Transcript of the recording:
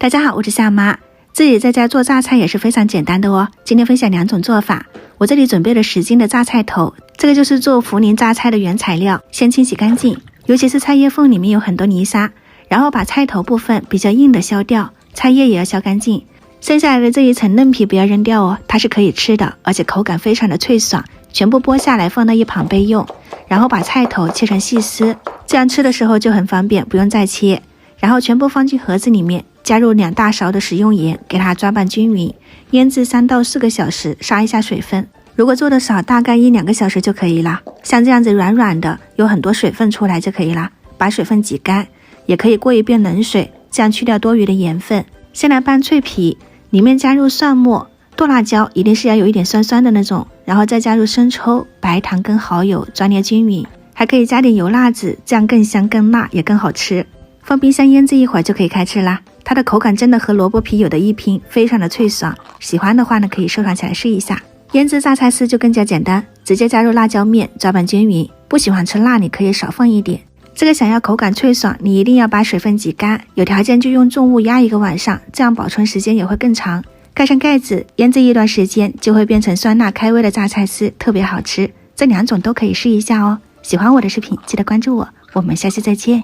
大家好，我是夏妈。自己在家做榨菜也是非常简单的哦。今天分享2种做法。我这里准备了10斤的榨菜头，这个就是做涪陵榨菜的原材料。先清洗干净，尤其是菜叶缝里面有很多泥沙，然后把菜头部分比较硬的削掉，菜叶也要削干净。剩下来的这一层嫩皮不要扔掉哦，它是可以吃的，而且口感非常的脆爽。全部剥下来放到一旁备用，然后把菜头切成细丝，这样吃的时候就很方便，不用再切。然后全部放进盒子里面，加入2大勺的食用盐，给它抓拌均匀，腌制3到4个小时，杀一下水分。如果做的少，大概1-2个小时就可以了。像这样子软软的，有很多水分出来就可以了，把水分挤干，也可以过一遍冷水，这样去掉多余的盐分。先来拌脆皮，里面加入蒜末、剁辣椒，一定是要有一点酸酸的那种，然后再加入生抽、白糖跟蚝油，抓捏均匀，还可以加点油辣子，这样更香更辣也更好吃。放冰箱腌制一会儿就可以开吃啦。它的口感真的和萝卜皮有的一拼，非常的脆爽。喜欢的话呢，可以收藏起来试一下。腌制榨菜丝就更加简单，直接加入辣椒面，抓拌均匀。不喜欢吃辣，你可以少放一点。这个想要口感脆爽，你一定要把水分挤干，有条件就用重物压1个晚上，这样保存时间也会更长。盖上盖子，腌制一段时间，就会变成酸辣开胃的榨菜丝，特别好吃。这2种都可以试一下哦。喜欢我的视频，记得关注我，我们下期再见。